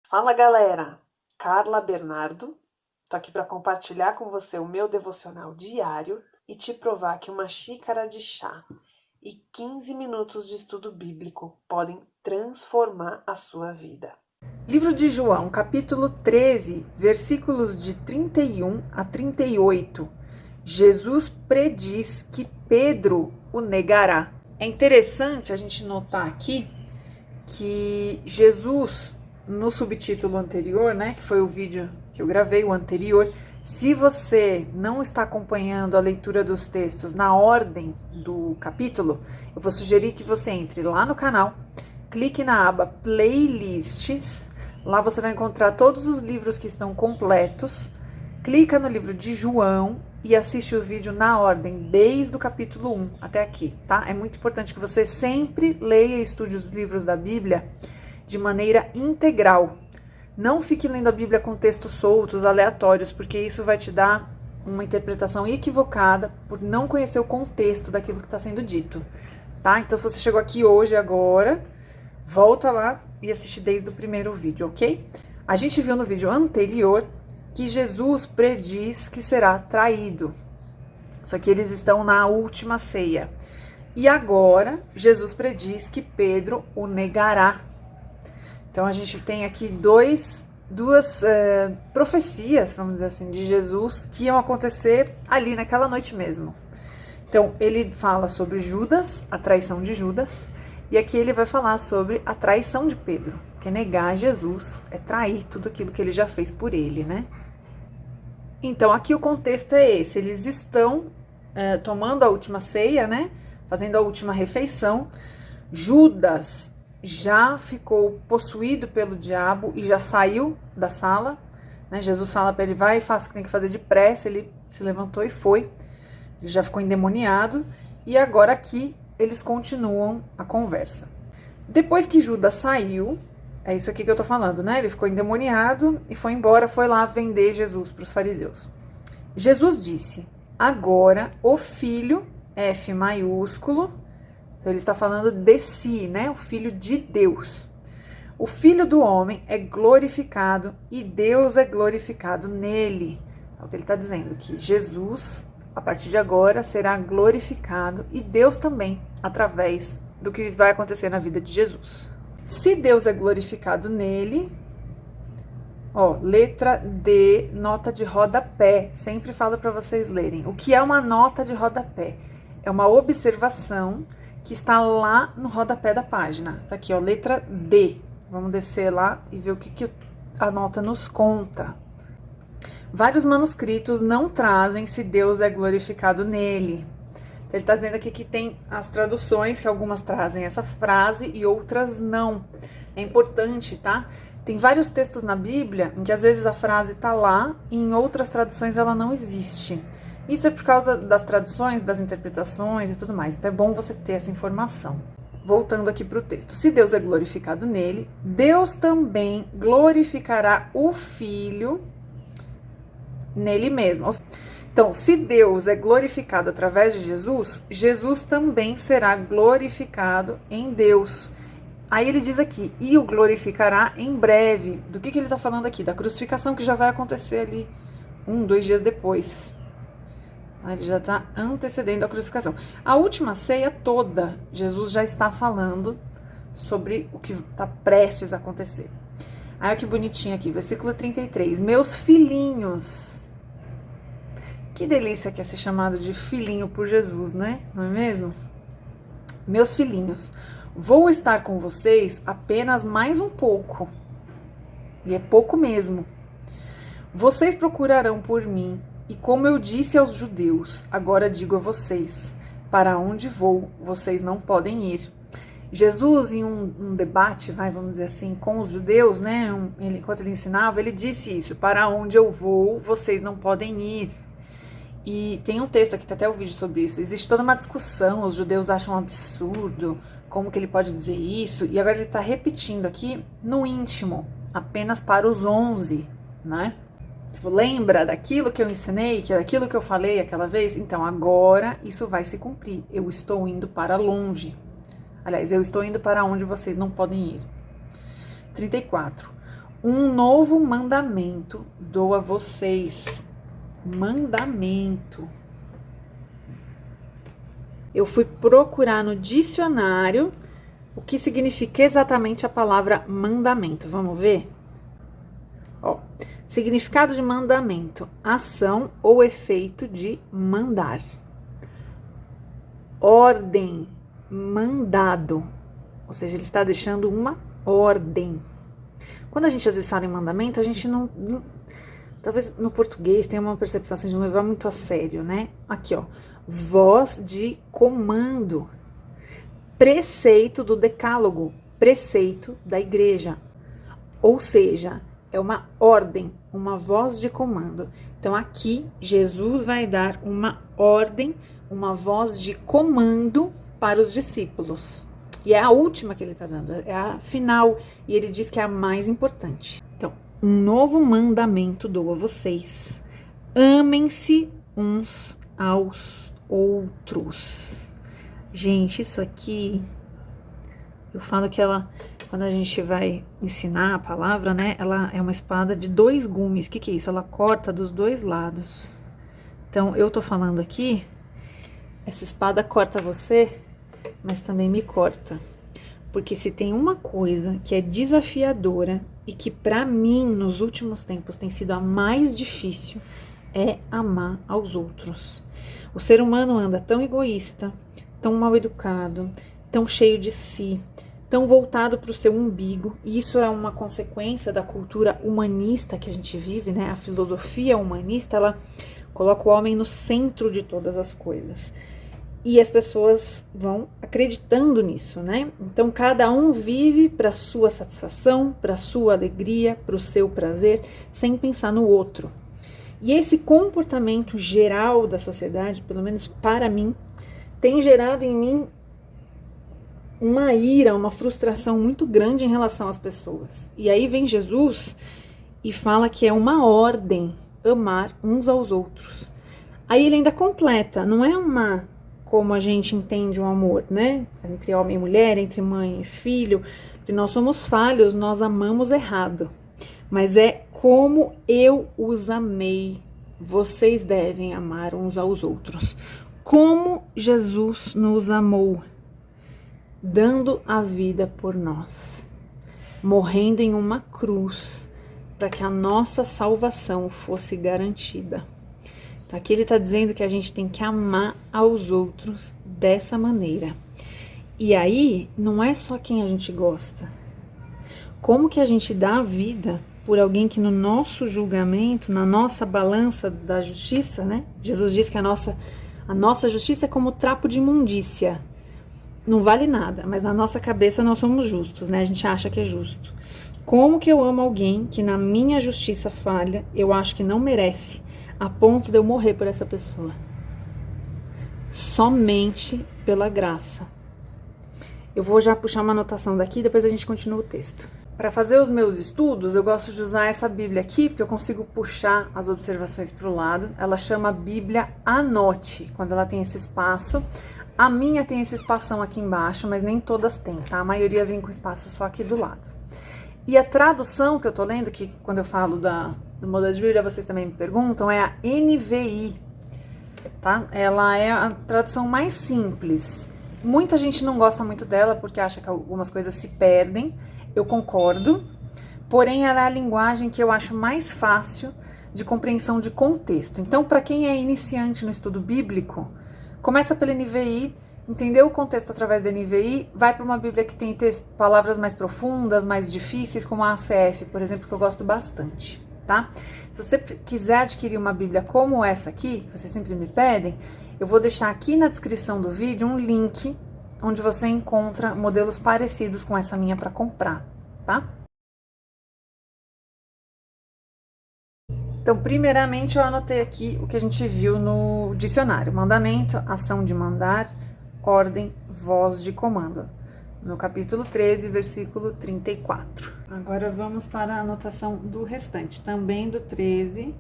Fala galera, Carla Bernardo, tô aqui para compartilhar com você o meu devocional diário e te provar que uma xícara de chá e 15 minutos de estudo bíblico podem transformar a sua vida. Livro de João, capítulo 13, versículos de 31 a 38. Jesus prediz que Pedro o negará. É interessante a gente notar aqui que Jesus, no subtítulo anterior, né, que foi o vídeo que eu gravei, o anterior, se você não está acompanhando a leitura dos textos na ordem do capítulo, eu vou sugerir que você entre lá no canal, clique na aba Playlists, lá você vai encontrar todos os livros que estão completos, clica no livro de João e assiste o vídeo na ordem, desde o capítulo 1 até aqui, tá? É muito importante que você sempre leia e estude os livros da Bíblia de maneira integral. Não fique lendo a Bíblia com textos soltos, aleatórios, porque isso vai te dar uma interpretação equivocada por não conhecer o contexto daquilo que está sendo dito, tá? Então, se você chegou aqui hoje, agora, volta lá e assiste desde o primeiro vídeo, ok? A gente viu no vídeo anterior que Jesus prediz que será traído. Só que eles estão na última ceia. E agora, Jesus prediz que Pedro o negará. Então, a gente tem aqui duas profecias, vamos dizer assim, de Jesus que iam acontecer ali naquela noite mesmo. Então, ele fala sobre Judas, a traição de Judas, e aqui ele vai falar sobre a traição de Pedro, que negar Jesus é trair tudo aquilo que ele já fez por ele, né? Então, aqui o contexto é esse, eles estão tomando a última ceia, né? Fazendo a última refeição. Judas já ficou possuído pelo diabo e já saiu da sala, né? Jesus fala para ele, vai e faça o que tem que fazer depressa, ele se levantou e foi, ele já ficou endemoniado, e agora aqui eles continuam a conversa. Depois que Judas saiu, é isso aqui que eu tô falando, né? Ele ficou endemoniado e foi embora, foi lá vender Jesus para os fariseus. Jesus disse, agora o Filho, F maiúsculo, então ele está falando de si, né? O Filho de Deus. O Filho do homem é glorificado e Deus é glorificado nele. É o que ele está dizendo, que Jesus, a partir de agora, será glorificado e Deus também, através do que vai acontecer na vida de Jesus. Se Deus é glorificado nele, ó, letra D, nota de rodapé, sempre falo para vocês lerem. O que é uma nota de rodapé? É uma observação que está lá no rodapé da página. Tá aqui, ó, letra D. Vamos descer lá e ver o que a nota nos conta. Vários manuscritos não trazem se Deus é glorificado nele. Ele está dizendo aqui que tem as traduções, que algumas trazem essa frase e outras não. É importante, tá? Tem vários textos na Bíblia em que às vezes a frase está lá e em outras traduções ela não existe. Isso é por causa das traduções, das interpretações e tudo mais. Então é bom você ter essa informação. Voltando aqui para o texto. Se Deus é glorificado nele, Deus também glorificará o Filho nele mesmo. Então, se Deus é glorificado através de Jesus, Jesus também será glorificado em Deus. Aí ele diz aqui, e o glorificará em breve. Do que ele está falando aqui? Da crucificação que já vai acontecer ali 2 dias depois. Ele já está antecedendo a crucificação. A última ceia toda, Jesus já está falando sobre o que está prestes a acontecer. Aí olha que bonitinho aqui, versículo 33. Meus filhinhos... Que delícia que é ser chamado de filhinho por Jesus, né? Não é mesmo? Meus filhinhos, vou estar com vocês apenas mais um pouco. E é pouco mesmo. Vocês procurarão por mim, e como eu disse aos judeus, agora digo a vocês, para onde vou, vocês não podem ir. Jesus, em um debate, vamos dizer assim, com os judeus, né? Enquanto ele ensinava, ele disse isso, para onde eu vou, vocês não podem ir. E tem um texto aqui, tá até o vídeo sobre isso. Existe toda uma discussão, os judeus acham um absurdo, como que ele pode dizer isso? E agora ele tá repetindo aqui no íntimo, apenas para os 11, né? Tipo, lembra daquilo que eu ensinei, que é daquilo que eu falei aquela vez? Então agora isso vai se cumprir. Eu estou indo para longe. Aliás, eu estou indo para onde vocês não podem ir. 34. Um novo mandamento dou a vocês. Mandamento. Eu fui procurar no dicionário o que significa exatamente a palavra mandamento. Vamos ver? Ó, significado de mandamento: ação ou efeito de mandar. Ordem, mandado. Ou seja, ele está deixando uma ordem. Quando a gente às vezes fala em mandamento, a gente não talvez no português tenha uma percepção assim, de não levar muito a sério, né? Aqui, ó. Voz de comando. Preceito do decálogo. Preceito da igreja. Ou seja, é uma ordem, uma voz de comando. Então aqui Jesus vai dar uma ordem, uma voz de comando para os discípulos. E é a última que ele está dando, é a final. E ele diz que é a mais importante. Então, um novo mandamento dou a vocês. Amem-se uns aos outros. Gente, isso aqui, eu falo que ela, quando a gente vai ensinar a palavra, né, ela é uma espada de 2 gumes. O que é isso? Ela corta dos 2 lados. Então, eu tô falando aqui, essa espada corta você, mas também me corta. Porque se tem uma coisa que é desafiadora e que pra mim, nos últimos tempos, tem sido a mais difícil, é amar aos outros. O ser humano anda tão egoísta, tão mal educado, tão cheio de si, tão voltado para o seu umbigo, e isso é uma consequência da cultura humanista que a gente vive, né? A filosofia humanista, ela coloca o homem no centro de todas as coisas. E as pessoas vão acreditando nisso, né? Então, cada um vive para sua satisfação, para sua alegria, para o seu prazer, sem pensar no outro. E esse comportamento geral da sociedade, pelo menos para mim, tem gerado em mim uma ira, uma frustração muito grande em relação às pessoas. E aí vem Jesus e fala que é uma ordem amar uns aos outros. Aí ele ainda completa, não é uma, como a gente entende o amor, né? Entre homem e mulher, entre mãe e filho, que nós somos falhos, nós amamos errado. Mas é como eu os amei, vocês devem amar uns aos outros. Como Jesus nos amou, dando a vida por nós, morrendo em uma cruz, para que a nossa salvação fosse garantida. Então aqui ele está dizendo que a gente tem que amar aos outros dessa maneira. E aí, não é só quem a gente gosta. Como que a gente dá a vida por alguém que no nosso julgamento, na nossa balança da justiça, né? Jesus diz que a nossa justiça é como trapo de imundícia. Não vale nada, mas na nossa cabeça nós somos justos, né? A gente acha que é justo. Como que eu amo alguém que na minha justiça falha, eu acho que não merece, a ponto de eu morrer por essa pessoa? Somente pela graça. Eu vou já puxar uma anotação daqui, depois a gente continua o texto. Para fazer os meus estudos, eu gosto de usar essa Bíblia aqui, porque eu consigo puxar as observações para o lado. Ela chama Bíblia Anote, quando ela tem esse espaço. A minha tem esse espação aqui embaixo, mas nem todas têm, tá? A maioria vem com espaço só aqui do lado. E a tradução que eu tô lendo, que quando eu falo do modelo de Bíblia, vocês também me perguntam, é a NVI, tá? Ela é a tradução mais simples. Muita gente não gosta muito dela, porque acha que algumas coisas se perdem. Eu concordo, porém ela é a linguagem que eu acho mais fácil de compreensão de contexto. Então, para quem é iniciante no estudo bíblico, começa pela NVI, entendeu o contexto através da NVI, vai para uma Bíblia que tem palavras mais profundas, mais difíceis, como a ACF, por exemplo, que eu gosto bastante, tá? Se você quiser adquirir uma Bíblia como essa aqui, que vocês sempre me pedem, eu vou deixar aqui na descrição do vídeo um link onde você encontra modelos parecidos com essa minha para comprar, tá? Então, primeiramente, eu anotei aqui o que a gente viu no dicionário. Mandamento, ação de mandar, ordem, voz de comando. No capítulo 13, versículo 34. Agora vamos para a anotação do restante, também do 13,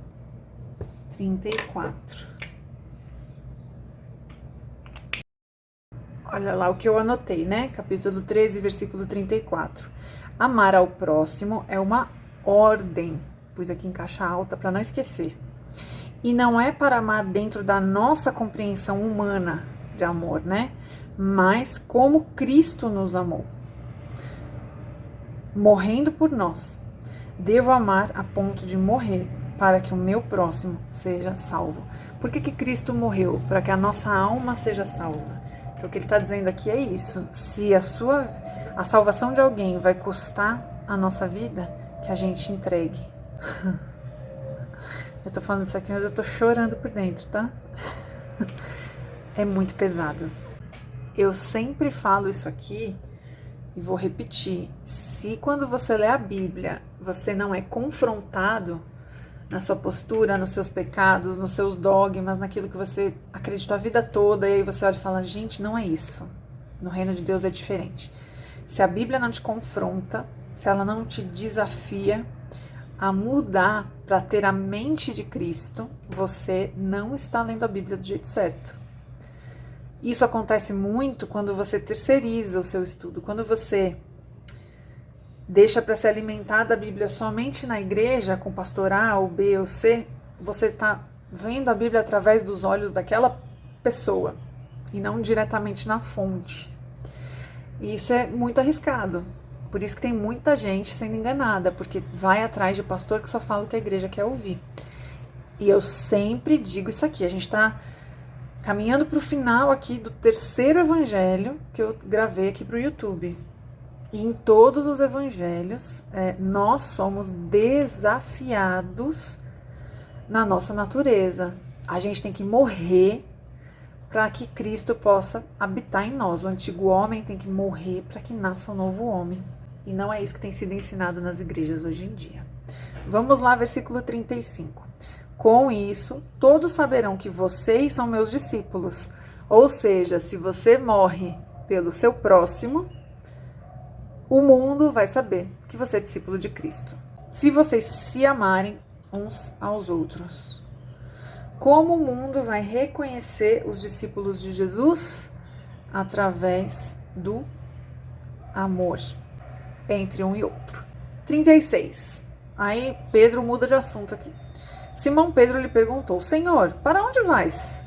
34. Olha lá o que eu anotei, né? Capítulo 13, versículo 34. Amar ao próximo é uma ordem. Pus aqui em caixa alta para não esquecer. E não é para amar dentro da nossa compreensão humana de amor, né? Mas como Cristo nos amou, morrendo por nós. Devo amar a ponto de morrer para que o meu próximo seja salvo. Por que Cristo morreu? Para que a nossa alma seja salva. Então o que ele está dizendo aqui é isso. Se a salvação de alguém vai custar a nossa vida, que a gente entregue. Eu tô falando isso aqui, mas eu tô chorando por dentro, tá? É muito pesado. Eu sempre falo isso aqui e vou repetir. Se quando você lê a Bíblia, você não é confrontado na sua postura, nos seus pecados, nos seus dogmas, naquilo que você acreditou a vida toda, e aí você olha e fala, gente, não é isso. No reino de Deus é diferente. Se a Bíblia não te confronta, se ela não te desafia a mudar para ter a mente de Cristo, você não está lendo a Bíblia do jeito certo. Isso acontece muito quando você terceiriza o seu estudo, quando você deixa para se alimentar da Bíblia somente na igreja, com pastor A ou B ou C, você está vendo a Bíblia através dos olhos daquela pessoa e não diretamente na fonte. E isso é muito arriscado. Por isso que tem muita gente sendo enganada, porque vai atrás de pastor que só fala o que a igreja quer ouvir. E eu sempre digo isso aqui, a gente está caminhando para o final aqui do 3º evangelho que eu gravei aqui para o YouTube. E em todos os evangelhos, nós somos desafiados na nossa natureza. A gente tem que morrer para que Cristo possa habitar em nós. O antigo homem tem que morrer para que nasça um novo homem. E não é isso que tem sido ensinado nas igrejas hoje em dia. Vamos lá, versículo 35. Com isso, todos saberão que vocês são meus discípulos. Ou seja, se você morre pelo seu próximo, o mundo vai saber que você é discípulo de Cristo. Se vocês se amarem uns aos outros. Como o mundo vai reconhecer os discípulos de Jesus? Através do amor entre um e outro. 36. Aí Pedro muda de assunto aqui. Simão Pedro lhe perguntou, Senhor, para onde vais?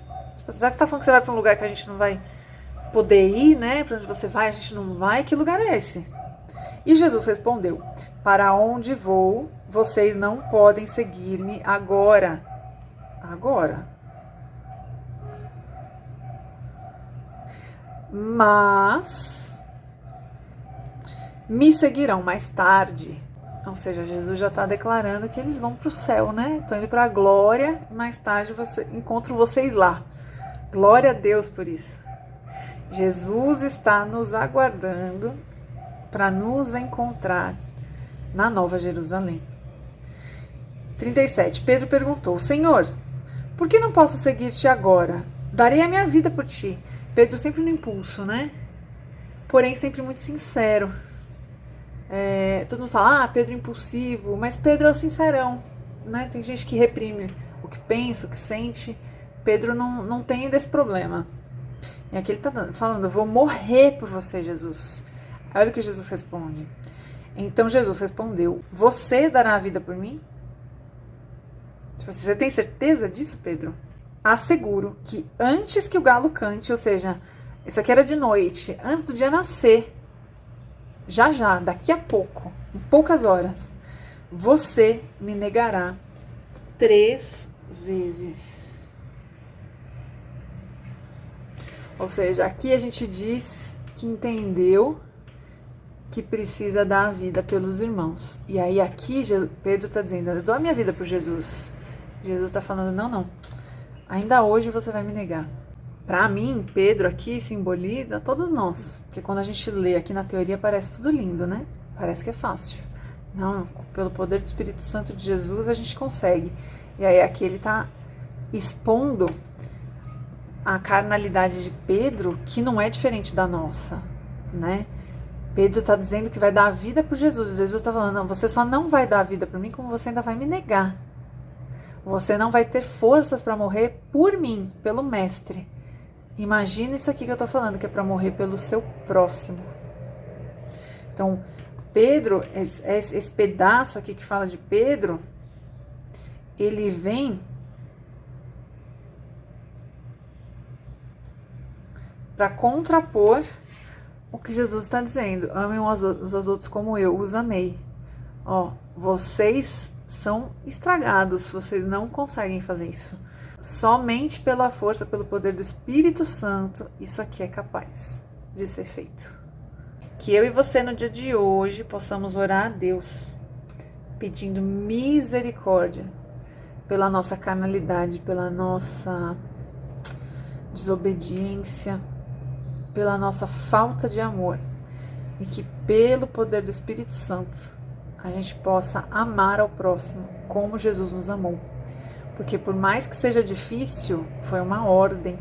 Já que você está falando que você vai para um lugar que a gente não vai poder ir, né? Para onde você vai, a gente não vai, que lugar é esse? E Jesus respondeu, para onde vou, vocês não podem seguir-me agora. Agora. Mas me seguirão mais tarde. Ou seja, Jesus já está declarando que eles vão para o céu, né? Estão indo para a glória, mais tarde encontro vocês lá. Glória a Deus por isso. Jesus está nos aguardando para nos encontrar na Nova Jerusalém. 37. Pedro perguntou, Senhor, por que não posso seguir-te agora? Darei a minha vida por ti. Pedro sempre no impulso, né? Porém, sempre muito sincero. Todo mundo fala, Pedro é impulsivo, mas Pedro é o sincerão, né? Tem gente que reprime o que pensa, o que sente. Pedro não tem desse problema. E aqui ele está falando, eu vou morrer por você, Jesus. Olha o que Jesus responde. Então Jesus respondeu, você dará a vida por mim? Você tem certeza disso, Pedro? Asseguro que antes que o galo cante, ou seja, isso aqui era de noite, antes do dia nascer, já, daqui a pouco, em poucas horas, você me negará 3 vezes. Ou seja, aqui a gente diz que entendeu que precisa dar a vida pelos irmãos. E aí aqui Pedro está dizendo, eu dou a minha vida por Jesus. Jesus está falando, não, ainda hoje você vai me negar. Para mim, Pedro aqui simboliza todos nós. Porque quando a gente lê aqui na teoria parece tudo lindo, né? Parece que é fácil. Não, pelo poder do Espírito Santo de Jesus a gente consegue. E aí aqui ele está expondo a carnalidade de Pedro, que não é diferente da nossa, né? Pedro está dizendo que vai dar a vida por Jesus. Jesus está falando, não, você só não vai dar a vida por mim, como você ainda vai me negar. Você não vai ter forças para morrer por mim, pelo mestre. Imagina isso aqui que eu tô falando, que é para morrer pelo seu próximo. Então, Pedro, esse pedaço aqui que fala de Pedro, ele vem para contrapor o que Jesus está dizendo. Amem uns aos outros como eu os amei. Ó, vocês são estragados, vocês não conseguem fazer isso. Somente pela força, pelo poder do Espírito Santo, isso aqui é capaz de ser feito. Que eu e você no dia de hoje possamos orar a Deus, pedindo misericórdia pela nossa carnalidade, pela nossa desobediência, pela nossa falta de amor, e que pelo poder do Espírito Santo a gente possa amar ao próximo como Jesus nos amou. Porque por mais que seja difícil, foi uma ordem.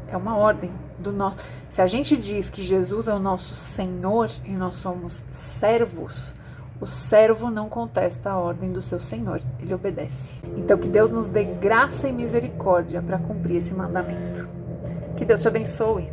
É uma ordem do nosso. Se a gente diz que Jesus é o nosso Senhor e nós somos servos, o servo não contesta a ordem do seu Senhor, ele obedece. Então que Deus nos dê graça e misericórdia para cumprir esse mandamento. Que Deus te abençoe.